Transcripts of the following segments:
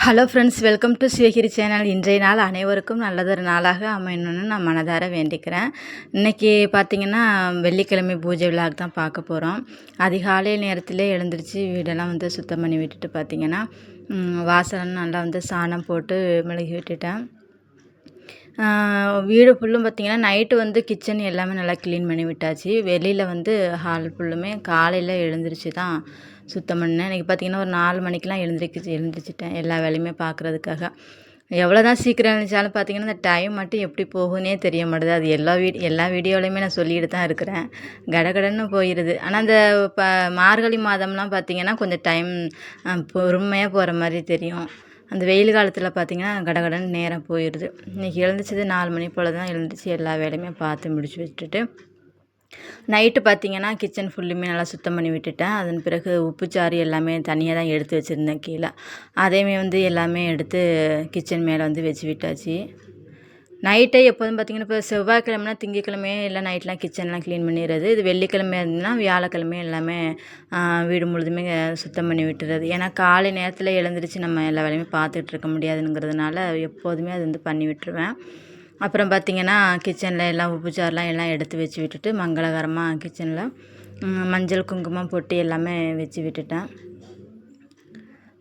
Hello friends, welcome to Sivagiri channel. இன்றைய நாள் அனைவருக்கும் நல்லதொரு நாளாக அமையணும்னு நான் மனதார வேண்டிக்கிறேன். இன்றைக்கி பார்த்திங்கன்னா வெள்ளிக்கிழமை பூஜை விழாக்கு தான் பார்க்க போகிறோம். அதிகாலை நேரத்திலே எழுந்திரிச்சு வீடெல்லாம் சுத்தம் பண்ணி விட்டுட்டு பார்த்திங்கன்னா வாசலாம் நல்லா சாணம் போட்டு மெழுகி விட்டுட்டேன். வீடு ஃபுல்லும் பார்த்திங்கன்னா நைட்டு கிச்சன் எல்லாமே நல்லா க்ளீன் பண்ணி விட்டாச்சு. வெளியில் ஹால் ஃபுல்லுமே காலையில் எழுந்திரிச்சு தான் சுத்தம் பண்ணேன். இன்றைக்கி பார்த்திங்கன்னா ஒரு 4 மணிக்கெலாம் எழுந்திரிச்சிட்டேன் எல்லா வேலையுமே பார்க்குறதுக்காக. எவ்வளோ தான் சீக்கிரம் எழுந்திரிச்சாலும் பார்த்திங்கன்னா இந்த டைம் மட்டும் எப்படி போகுன்னே தெரிய மாட்டுது. அது எல்லா வீடியோலையுமே நான் சொல்லிட்டு தான் இருக்கிறேன். கடகடன்னு போயிடுது. ஆனால் அந்த மார்கழி மாதம்லாம் பார்த்திங்கன்னா கொஞ்சம் டைம் பொறுமையாக போகிற மாதிரி தெரியும். அந்த வெயில் காலத்தில் பார்த்திங்கன்னா கடகடன்னு நேரம் போயிடுது. இன்றைக்கி எழுந்திரிச்சது 4 மணி போல் தான் எழுந்திரிச்சு எல்லா வேலையுமே பார்த்து முடிச்சு வச்சுட்டு நைட்டு பார்த்திங்கன்னா கிச்சன் ஃபுல்லுமே நல்லா சுத்தம் பண்ணி விட்டுட்டேன். அதன் பிறகு உப்புச்சாறு எல்லாமே தனியாக தான் எடுத்து வச்சுருந்தேன் கீழே. அதையுமே எல்லாமே எடுத்து கிச்சன் மேலே வச்சு விட்டாச்சு. நைட்டே எப்போதும் பார்த்திங்கன்னா இப்போ செவ்வாய்க்கிழமைனா திங்கக்கிழமை இல்லை நைட்லாம் கிச்சன்லாம் க்ளீன் பண்ணிடுறது. இது வெள்ளிக்கிழமை இருந்ததுன்னா வியாழக்கிழமை எல்லாமே வீடு முழுதுமே சுத்தம் பண்ணி விட்டுறது. ஏன்னா காலை நேரத்தில் எழுந்திரிச்சு நம்ம எல்லா வேலையுமே பார்த்துட்டு இருக்க முடியாதுங்கிறதுனால எப்போதுமே அது பண்ணி விட்டுருவேன். அப்புறம் பார்த்திங்கன்னா கிச்சனில் எல்லாம் உப்புச்சாரெலாம் எல்லாம் எடுத்து வச்சு விட்டுட்டு மங்களகரமாக கிச்சனில் மஞ்சள் குங்குமம் பொட்டு எல்லாமே வச்சு விட்டுட்டேன்.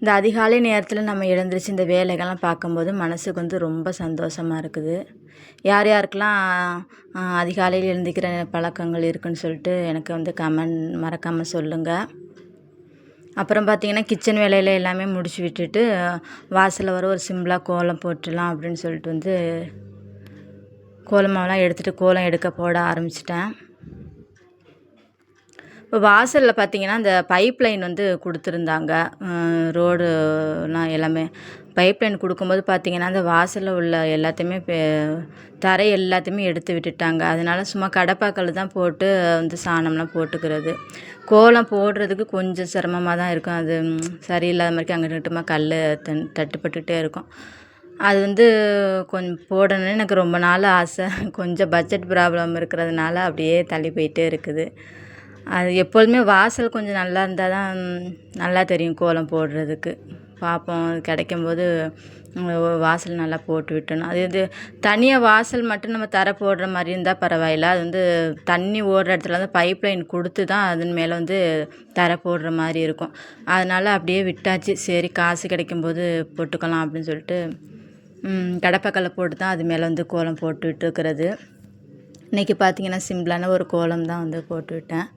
இந்த அதிகாலை நேரத்தில் நம்ம எழுந்திரிச்சு இந்த வேலைகள்லாம் பார்க்கும்போது மனசுக்கு ரொம்ப சந்தோஷமாக இருக்குது. யார் யாருக்கெல்லாம் அதிகாலையில் எழுந்திக்கிற பழக்கங்கள் இருக்குதுன்னு சொல்லிட்டு எனக்கு கமெண்ட் மறக்காமல் சொல்லுங்கள். அப்புறம் பார்த்திங்கன்னா கிச்சன் வேலையில் எல்லாமே முடிச்சு விட்டுட்டு வாசலில் வர ஒரு சிம்பிளாக கோலம் போட்டுடலாம் அப்படின்னு சொல்லிட்டு கோலமாவெல்லாம் எடுத்துகிட்டு கோலம் எடுக்க போட ஆரம்பிச்சிட்டேன். இப்போ வாசலில் பார்த்திங்கன்னா அந்த பைப் லைன் கொடுத்துருந்தாங்க. ரோடுலாம் எல்லாமே பைப் லைன் கொடுக்கும்போது பார்த்திங்கன்னா அந்த வாசலில் உள்ள எல்லாத்தையுமே தரை எல்லாத்தையுமே எடுத்து விட்டுட்டாங்க. அதனால் சும்மா கடப்பாக்கல் தான் போட்டு சாணம்லாம் போட்டுக்கிறது. கோலம் போடுறதுக்கு கொஞ்சம் சிரமமாக தான் இருக்கும். அது சரியில்லாத மாதிரி அங்கிட்டு இங்கிட்டுமா கல் தட்டுப்பட்டுகிட்டே இருக்கும். அது கொஞ்சம் போடணும்னு எனக்கு ரொம்ப நாள் ஆசை. கொஞ்சம் பட்ஜெட் ப்ராப்ளம் இருக்கிறதுனால அப்படியே தள்ளி போயிட்டே இருக்குது. அது எப்போதுமே வாசல் கொஞ்சம் நல்லா இருந்தால் தான் நல்லா தெரியும் கோலம் போடுறதுக்கு. பார்ப்போம் கிடைக்கும்போது வாசல் நல்லா போட்டு விட்டணும். அது தனியாக வாசல் மட்டும் நம்ம தரை போடுற மாதிரி இருந்தால் பரவாயில்ல. அது தண்ணி ஓடுற இடத்துல பைப் லைன் கொடுத்து தான் அதன் மேலே தரை போடுற மாதிரி இருக்கும். அதனால் அப்படியே விட்டாச்சு. சரி காசு கிடைக்கும்போது போட்டுக்கலாம் அப்படின்னு சொல்லிட்டு கடப்பாக்கல்லை போட்டு தான் அது மேலே கோலம் போட்டு விட்டுருக்கிறது. இன்றைக்கி பார்த்திங்கன்னா சிம்பிளான ஒரு கோலம் தான் போட்டு விட்டேன்.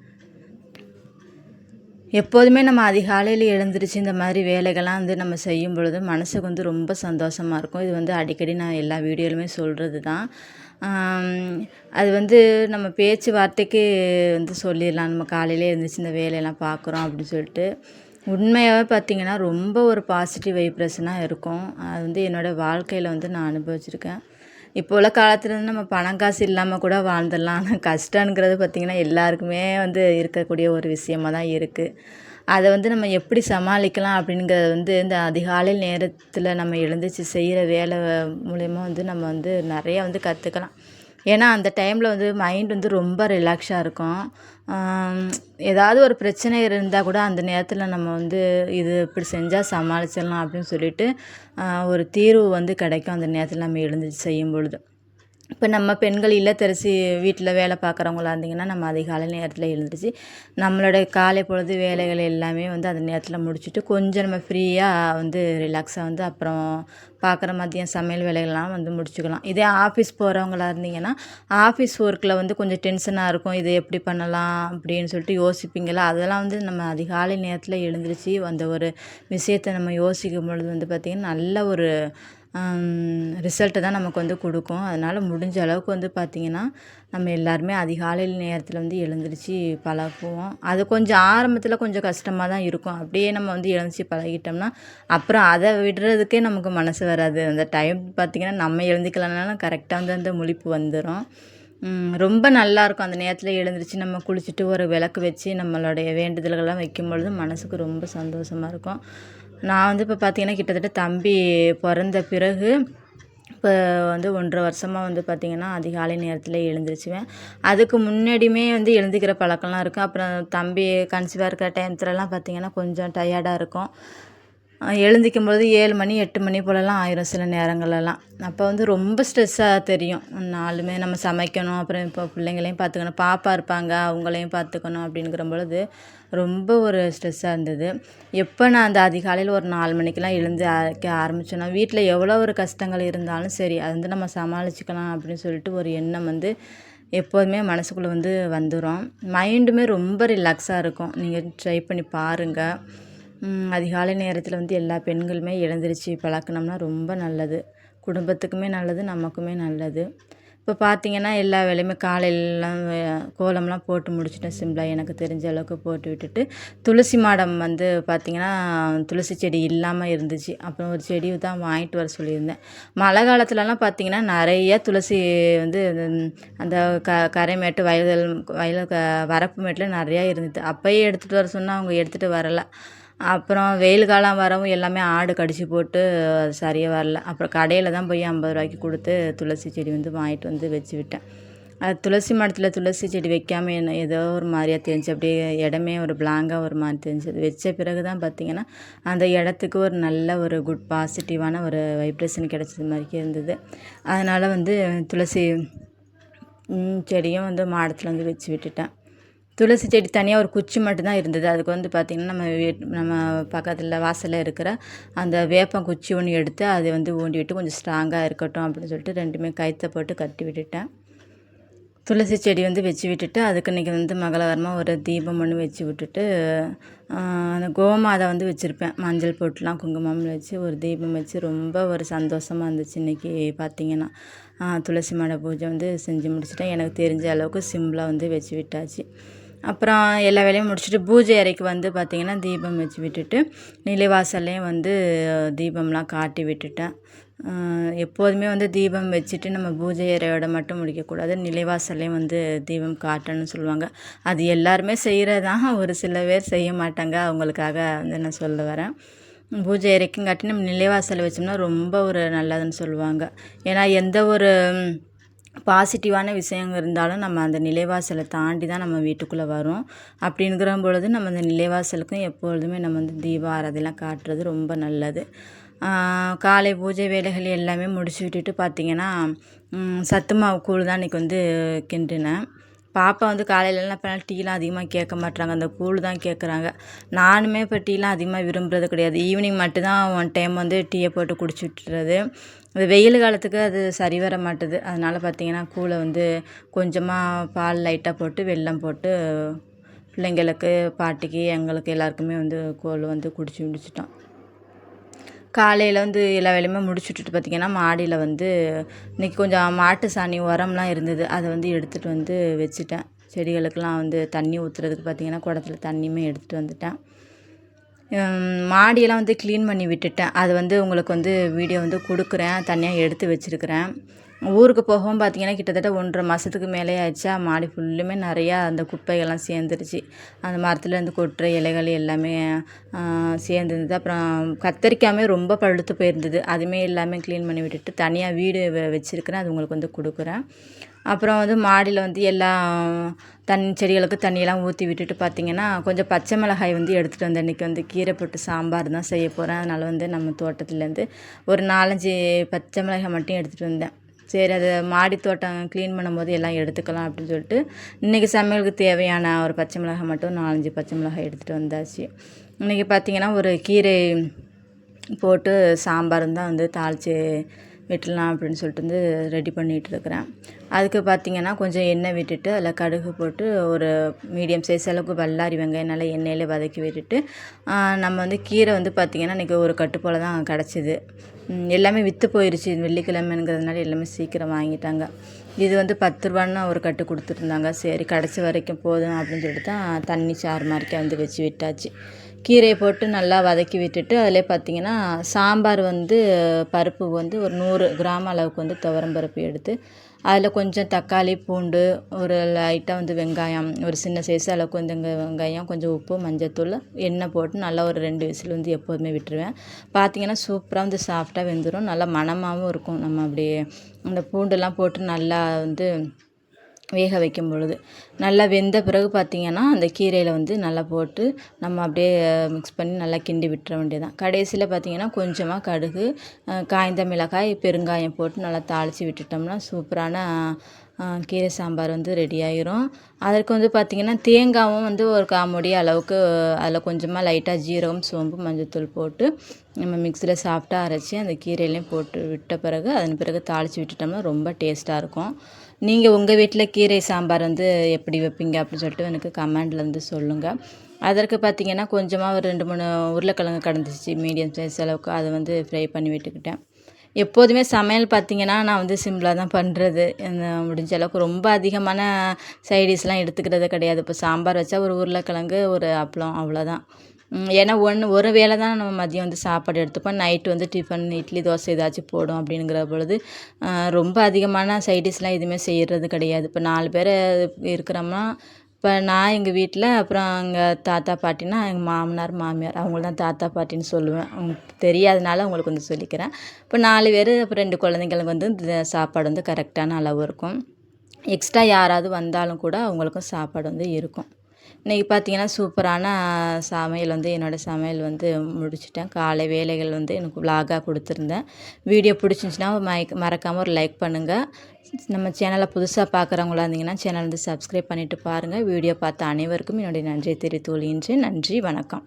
எப்போதுமே நம்ம அதிகாலையில் எழுந்திரிச்சு இந்த மாதிரி வேலைகள்லாம் நம்ம செய்யும் பொழுது மனசுக்கு ரொம்ப சந்தோஷமாக இருக்கும். இது அடிக்கடி நான் எல்லா வீடியோலுமே சொல்கிறது தான். அது நம்ம பேச்சு வார்த்தைக்கு சொல்லிடலாம். நம்ம காலையிலே எழுந்திரிச்சு இந்த வேலையெல்லாம் பார்க்குறோம் அப்படின்னு சொல்லிட்டு. உண்மையாகவே பார்த்திங்கன்னா ரொம்ப ஒரு பாசிட்டிவ் வைப்ரேஷனாக இருக்கும். அது என்னோடய வாழ்க்கையில் நான் அனுபவிச்சிருக்கேன். இப்போ உள்ள காலத்தில் நம்ம பணம் காசு இல்லாமல் கூட வாழ்ந்துடலாம். ஆனால் கஷ்டங்கிறது பார்த்திங்கன்னா எல்லாருக்குமே இருக்கக்கூடிய ஒரு விஷயமாக தான் இருக்குது. அதை நம்ம எப்படி சமாளிக்கலாம் அப்படிங்கிறது இந்த அதிகாலை நேரத்தில் நம்ம எழுந்திரிச்சு செய்கிற வேலை மூலயமா நம்ம நிறையா கற்றுக்கலாம். ஏன்னா அந்த டைமில் மைண்ட் ரொம்ப ரிலாக்ஸாக இருக்கும். ஏதாவது ஒரு பிரச்சனை இருந்தால் கூட அந்த நேரத்தில் நம்ம இது இப்படி செஞ்சால் சமாளிச்சிடலாம் அப்படின்னு சொல்லிட்டு ஒரு தீர்வு கிடைக்கும் அந்த நேரத்தில் நம்ம எழுந்திரிச்சு செய்யும் பொழுது. இப்போ நம்ம பெண்கள் இல்லத்தரசி வீட்டில் வேலை பார்க்குறவங்களா இருந்திங்கன்னா நம்ம அதிகாலை நேரத்தில் எழுந்திரிச்சு நம்மளோட காலை பொழுது வேலைகள் எல்லாமே அந்த நேரத்தில் முடிச்சுட்டு கொஞ்சம் நம்ம ஃப்ரீயாக ரிலாக்ஸாக அப்புறம் பார்க்குற மதியம் சமையல் வேலைகள்லாம் முடிச்சுக்கலாம். இதே ஆஃபீஸ் போகிறவங்களா இருந்தீங்கன்னா ஆஃபீஸ் ஒர்க்கில் கொஞ்சம் டென்ஷனாக இருக்கும். இதை எப்படி பண்ணலாம் அப்படின்னு சொல்லிட்டு யோசிப்பீங்களா? அதெல்லாம் நம்ம அதிகாலை நேரத்தில் எழுந்திரிச்சு அந்த ஒரு விஷயத்தை நம்ம யோசிக்கும் பொழுது பார்த்திங்கன்னா நல்ல ஒரு ரிசல்ட்டை தான் நமக்கு கொடுக்கும். அதனால் முடிஞ்ச அளவுக்கு பார்த்திங்கன்னா நம்ம எல்லாருமே அதிகாலையில் நேரத்தில் எழுந்திரிச்சு பழகுவோம். அது கொஞ்சம் ஆரம்பத்தில் கொஞ்சம் கஷ்டமாக தான் இருக்கும். அப்படியே நம்ம எழுந்திரிச்சு பழகிட்டோம்னா அப்புறம் அதை விடுறதுக்கே நமக்கு மனசு வராது. அந்த டைம் பார்த்திங்கன்னா நம்ம எழுந்திக்கலனாலும் கரெக்டாக அந்த முழிப்பு வந்துடும். ரொம்ப நல்லாயிருக்கும். அந்த நேரத்தில் எழுந்திரிச்சு நம்ம குளிச்சுட்டு ஒரு விளக்கு வச்சு நம்மளுடைய வேண்டுதல்கள்லாம் வைக்கும் பொழுது மனசுக்கு ரொம்ப சந்தோஷமாக இருக்கும். நான் இப்போ பார்த்திங்கன்னா கிட்டத்தட்ட தம்பி பிறந்த பிறகு இப்போ 1.5 வருஷமாக பார்த்திங்கன்னா அதிகாலை நேரத்தில் எழுந்திரிச்சுவேன். அதுக்கு முன்னாடியுமே எழுந்திக்கிற பழக்கம்லாம் இருக்குது. அப்புறம் தம்பி கன்சீவாக இருக்கிற டைம்லலாம் பார்த்திங்கன்னா கொஞ்சம் டயர்டாக இருக்கும். எழுந்திரிக்கும் பொழுது 7 மணி 8 மணி போலலாம் ஆயிரும் சில நேரங்கள்லலாம். அப்போ வந்து ரொம்ப ஸ்ட்ரெஸ்ஸாக தெரியும். நாளுமே நம்ம சமைக்கணும், அப்புறம் இப்போ பிள்ளைங்களையும் பார்த்துக்கணும், பாப்பா இருப்பாங்க அவங்களையும் பார்த்துக்கணும் அப்படிங்கிற பொழுது ரொம்ப ஒரு ஸ்ட்ரெஸ்ஸாக இருந்தது. எப்போ நான் அந்த அதிகாலையில் ஒரு 4 மணிக்கெலாம் எழுந்து அரைக்க ஆரம்பிச்சேன்னா, வீட்டில் எவ்வளோ ஒரு கஷ்டங்கள் இருந்தாலும் சரி அதை வந்து நம்ம சமாளிச்சுக்கலாம் அப்படின்னு சொல்லிட்டு ஒரு எண்ணம் வந்து எப்போதுமே மனசுக்குள்ளே வந்து வந்துடும். மைண்டுமே ரொம்ப ரிலாக்ஸாக இருக்கும். நீங்கள் ட்ரை பண்ணி பாருங்கள். அதிகாலை நேரத்தில் வந்து எல்லா பெண்களுமே எழுந்திரிச்சு பழக்கினோம்னா ரொம்ப நல்லது. குடும்பத்துக்குமே நல்லது, நமக்குமே நல்லது. இப்போ பார்த்தீங்கன்னா எல்லா வேலையுமே காலையிலலாம் கோலம்லாம் போட்டு முடிச்சுட்டேன். சிம்பிளாக எனக்கு தெரிஞ்ச அளவுக்கு போட்டு விட்டுட்டு, துளசி மாடம் வந்து பார்த்திங்கன்னா துளசி செடி இல்லாமல் இருந்துச்சு. அப்புறம் ஒரு செடி தான் வாங்கிட்டு வர சொல்லியிருந்தேன். மழை காலத்துலலாம் பார்த்திங்கன்னா நிறைய துளசி வந்து அந்த கரை மேட்டு வயல் வரப்பு மேட்டில் நிறையா இருந்தது. அப்போயே எடுத்துகிட்டு வர சொன்னால் அவங்க எடுத்துகிட்டு வரலை. அப்புறம் வெயில் காலம் வரவும் எல்லாமே ஆடு கடிச்சு போட்டு அது சரியாக வரல. அப்புறம் கடையில் தான் போய் 50 ரூபாய்க்கு கொடுத்து துளசி செடி வந்து வாங்கிட்டு வந்து வச்சு விட்டேன். அது துளசி மரத்தில் துளசி செடி வைக்காமல் என்ன ஏதோ ஒரு மாதிரியாக தெரிஞ்சு, அப்படியே இடமே ஒரு பிளாங்காக ஒரு மாதிரி தெரிஞ்சது. வச்ச பிறகு தான் பார்த்திங்கன்னா அந்த இடத்துக்கு ஒரு நல்ல ஒரு குட் பாசிட்டிவான ஒரு வைப்ரேஷன் கிடச்சது மாதிரிக்கே இருந்தது. அதனால் வந்து துளசி செடியும் வந்து மாடத்தில் வந்து வச்சு விட்டுட்டேன். துளசி செடி தனியாக ஒரு குச்சி மட்டும்தான் இருந்தது. அதுக்கு வந்து பார்த்திங்கன்னா நம்ம பக்கத்தில் வாசலில் இருக்கிற அந்த வேப்பம் குச்சி ஒன்று எடுத்து அதை வந்து ஊண்டி விட்டு கொஞ்சம் ஸ்ட்ராங்காக இருக்கட்டும் அப்படின்னு சொல்லிட்டு 2மே கயிற்ற போட்டு கட்டி விட்டுட்டேன். துளசி செடி வந்து வச்சு விட்டுட்டு அதுக்கு இன்றைக்கி வந்து மங்களகரமாக ஒரு தீபம் ஒன்று வச்சு விட்டுட்டு அந்த கோமாதை வந்து வச்சுருப்பேன். மஞ்சள் போட்டுலாம் குங்குமம் வச்சு ஒரு தீபம் வச்சு ரொம்ப ஒரு சந்தோஷமாக இருந்துச்சு. இன்றைக்கி பார்த்திங்கன்னா துளசி மாட பூஜை வந்து செஞ்சு முடிச்சுட்டேன். எனக்கு தெரிஞ்ச அளவுக்கு சிம்பிளாக வந்து வச்சு விட்டாச்சு. அப்புறம் எல்லா வேலையும் முடிச்சுட்டு பூஜை அறைக்கு வந்து பார்த்திங்கன்னா தீபம் வச்சு விட்டுட்டு நிலைவாசல்லையும் வந்து தீபம்லாம் காட்டி விட்டுட்டேன். எப்போதுமே வந்து தீபம் வச்சுட்டு நம்ம பூஜை அறையோட மட்டும் முடிக்கக்கூடாது. நிலைவாசல்லையும் வந்து தீபம் காட்டணும்னு சொல்லுவாங்க. அது எல்லாருமே செய்கிறதான், ஒரு சில பேர் செய்ய மாட்டாங்க. அவங்களுக்காக வந்து நான் சொல்ல வரேன். பூஜை அறைக்கும் காட்டி நம்ம நிலைவாசல் வச்சோம்னா ரொம்ப ஒரு நல்லதுன்னு சொல்லுவாங்க. ஏன்னா எந்த ஒரு பாசிட்டிவான விஷயம் இருந்தாலும் நம்ம அந்த நிலைவாசலை தாண்டி தான் நம்ம வீட்டுக்குள்ளே வரும். அப்படிங்கிற பொழுது நம்ம அந்த நிலைவாசலுக்கும் எப்பொழுதுமே நம்ம வந்து தீப ஆராதனைலாம் காட்டுறது ரொம்ப நல்லது. காலை பூஜை வேலைகள் எல்லாமே முடிச்சு விட்டுட்டு பார்த்திங்கன்னா சத்து மாவு கூழ் தான் இன்றைக்கி வந்து கிண்டினேன். பாப்பா வந்து காலையிலலாம் இப்போலாம் டீலாம் அதிகமாக கேட்க மாட்றாங்க. அந்த கூழ் தான் கேட்குறாங்க. நானுமே இப்போ டீலாம் அதிகமாக விரும்புகிறது கிடையாது. ஈவினிங் மட்டும்தான் ஒன் டைம் வந்து டீயை போட்டு குடிச்சு விட்டுறது. அது வெயில் காலத்துக்கு அது சரி வர மாட்டுது. அதனால் பார்த்திங்கன்னா கூழை வந்து கொஞ்சமாக பால் லைட்டாக போட்டு வெல்லம் போட்டு பிள்ளைங்களுக்கு, பாட்டிக்கு, எங்களுக்கு எல்லாருக்குமே வந்து கூழ் வந்து குடிச்சு முடிச்சிட்டோம். காலையில் வந்து எல்லா வேலையுமே முடிச்சுட்டுட்டு பார்த்திங்கன்னா மாடியில் வந்து இன்றைக்கி கொஞ்சம் மாட்டு சாணி உரம்லாம் இருந்தது. அதை வந்து எடுத்துகிட்டு வந்து வச்சுட்டேன். செடிகளுக்கெலாம் வந்து தண்ணி ஊற்றுறதுக்கு பார்த்திங்கன்னா குடத்துல தண்ணியுமே எடுத்துகிட்டு வந்துட்டேன். மாடியெல்லாம் வந்து க்ளீன் பண்ணி விட்டுட்டேன். அது வந்து உங்களுக்கு வந்து வீடியோ வந்து கொடுக்குறேன். தனியாக எடுத்து வச்சுருக்கிறேன். ஊருக்கு போகவும் பார்த்திங்கன்னா கிட்டத்தட்ட 1.5 மாதத்துக்கு மேலே ஆயிடுச்சா. மாடி ஃபுல்லுமே நிறையா அந்த குப்பைகள்லாம் சேர்ந்துருச்சு. அந்த மரத்துலேருந்து கொட்டுற இலைகள் எல்லாமே சேர்ந்துருந்தது. அப்புறம் கத்தரிக்காயுமே ரொம்ப பழுத்து போயிருந்தது. அதுவுமே எல்லாமே க்ளீன் பண்ணி விட்டுட்டு தனியாக வீடு வச்சுருக்கிறேன். அது உங்களுக்கு வந்து கொடுக்குறேன். அப்புறம் வந்து மாடியில் வந்து எல்லா செடிகளுக்கு தண்ணியெல்லாம் ஊற்றி விட்டுட்டு பார்த்திங்கன்னா கொஞ்சம் பச்சை மிளகாய் வந்து எடுத்துகிட்டு வந்தேன். இன்றைக்கி வந்து கீரை போட்டு சாம்பார் தான் செய்ய போகிறேன். அதனால் வந்து நம்ம தோட்டத்துலேருந்து ஒரு 4-5 பச்சை மிளகாய் மட்டும் எடுத்துகிட்டு வந்தேன். சரி, அது மாடி தோட்டம் க்ளீன் பண்ணும்போது எல்லாம் எடுத்துக்கலாம் அப்படின்னு சொல்லிட்டு இன்றைக்கி சமையலுக்கு தேவையான ஒரு பச்சை மிளகாய் மட்டும் 4-5 பச்சை மிளகாய் எடுத்துகிட்டு வந்தாச்சு. இன்றைக்கி பார்த்திங்கன்னா ஒரு கீரை போட்டு சாம்பார் தான் வந்து தாளித்து விட்டுலாம் அப்படின்னு சொல்லிட்டு வந்து ரெடி பண்ணிகிட்ருக்கிறேன். அதுக்கு பார்த்திங்கன்னா கொஞ்சம் எண்ணெய் விட்டுட்டு அதில் கடுகு போட்டு ஒரு மீடியம் சைஸ் அளவுக்கு பல்லாரி வெங்காயம் நல்லா எண்ணெயில் வதக்கி விட்டுட்டு நம்ம வந்து கீரை வந்து பார்த்திங்கன்னா இன்றைக்கி ஒரு கட்டு போல் தான் கிடச்சிது. எல்லாமே விற்று போயிடுச்சு. வெள்ளிக்கிழமைங்கிறதுனால எல்லாமே சீக்கிரம் வாங்கிட்டாங்க. இது வந்து 10 ரூபான்னு ஒரு கட்டு கொடுத்துருந்தாங்க. சரி, கடைசி வரைக்கும் போதும் அப்படின்னு சொல்லிட்டு தான் தண்ணி சாறு மாதிரிக்கே வந்து வச்சு விட்டாச்சு. கீரையை போட்டு நல்லா வதக்கி விட்டுட்டு அதிலே பார்த்திங்கன்னா சாம்பார் வந்து பருப்பு வந்து ஒரு 100 கிராம் அளவுக்கு வந்து துவரம் பருப்பு எடுத்து அதில் கொஞ்சம் தக்காளி, பூண்டு, ஒரு லைட்டாக வந்து வெங்காயம், ஒரு சின்ன சைஸ் அளவுக்கு வந்து வெங்காயம், கொஞ்சம் உப்பு, மஞ்சத்தூள், எண்ணெய் போட்டு நல்லா ஒரு 2 விசில் வந்து எப்போதுமே விட்டுருவேன். பார்த்திங்கன்னா சூப்பராக வந்து சாஃப்டாக வெந்துடும். நல்லா மணமாகவும் இருக்கும். நம்ம அப்படியே அந்த பூண்டெல்லாம் போட்டு நல்லா வந்து வேக வைக்கும் பொழுது. நல்லா வெந்த பிறகு பார்த்திங்கன்னா அந்த கீரையில் வந்து நல்லா போட்டு நம்ம அப்படியே மிக்ஸ் பண்ணி நல்லா கிண்டி விட்டுற வேண்டியதான். கடைசியில் பார்த்திங்கன்னா கொஞ்சமாக கடுகு, காய்ந்த மிளகாய், பெருங்காயம் போட்டு நல்லா தாளித்து விட்டுட்டோம்னா சூப்பரான கீரை சாம்பார் வந்து ரெடி ஆகிரும். அதற்கு வந்து பார்த்திங்கன்னா தேங்காயும் வந்து ஒரு 1/4 மூடி அளவுக்கு அதில் கொஞ்சமாக லைட்டாக ஜீரகம், சோம்பு, மஞ்சள்தூள் போட்டு நம்ம மிக்ஸியில் சாஃப்டாக அரைச்சி அந்த கீரையிலையும் போட்டு விட்ட பிறகு அதன் பிறகு தாளித்து விட்டுட்டோம்னா ரொம்ப டேஸ்ட்டாக இருக்கும். நீங்கள் உங்கள் வீட்டில் கீரை சாம்பார் வந்து எப்படி வைப்பீங்க அப்படின்னு சொல்லிட்டு எனக்கு கமெண்டில் வந்து சொல்லுங்கள். அதற்கு பார்த்திங்கன்னா கொஞ்சமாக ஒரு 2, 3 உருளைக்கிழங்கு கிடந்துச்சு மீடியம் சைஸ் அளவுக்கு, அதை வந்து ஃப்ரை பண்ணி விட்டுக்கிட்டேன். எப்போதுமே சமையல் பார்த்திங்கன்னா நான் வந்து சிம்பிளாக தான் பண்ணுறது. முடிஞ்ச அளவுக்கு ரொம்ப அதிகமான சைடிஷ்லாம் எடுத்துக்கிறது கிடையாது. இப்போ சாம்பார் வச்சா ஒரு உருளைக்கிழங்கு, ஒரு அப்பளம் அவ்வளோதான். ஏன்னா ஒரு வேளை தான் நம்ம மதியம் வந்து சாப்பாடு எடுத்துப்போம். நைட்டு வந்து டிஃபன், இட்லி, தோசை ஏதாச்சும் போடும் அப்படிங்கிற பொழுது ரொம்ப அதிகமான சைடிஷ்லாம் எதுவுமே செய்கிறது கிடையாது. இப்போ 4 பேர் இருக்கிறோம்னா, இப்போ நான் எங்கள் வீட்டில், அப்புறம் எங்கள் தாத்தா பாட்டினா எங்கள் மாமனார் மாமியார், அவங்கள தான் தாத்தா பாட்டின்னு சொல்லுவேன். தெரியாதனால உங்களுக்கு வந்து சொல்லிக்கிறேன். இப்போ 4 பேர், அப்புறம் 2 குழந்தைங்களுக்கு வந்து இந்த சாப்பாடு வந்து கரெக்டான அளவு இருக்கும். எக்ஸ்ட்ரா யாராவது வந்தாலும் கூட அவங்களுக்கும் சாப்பாடு வந்து இருக்கும். இன்றைக்கி பார்த்திங்கன்னா சூப்பரான சமையல் வந்து என்னோடய சமையல் வந்து முடிச்சிட்டேன். காலை வேலைகள் வந்து எனக்கு விலாகாக கொடுத்துருந்தேன். வீடியோ பிடிச்சிருந்துச்சின்னா மறக்காமல் ஒரு லைக் பண்ணுங்கள். நம்ம சேனலை புதுசாக பார்க்குறவங்களா இருந்தீங்கன்னா சேனல் வந்து சப்ஸ்கிரைப் பண்ணிவிட்டு பாருங்கள். வீடியோ பார்த்த அனைவருக்கும் என்னுடைய நன்றியை தெரிவித்துக் கொள்கின்றேன். நன்றி, வணக்கம்.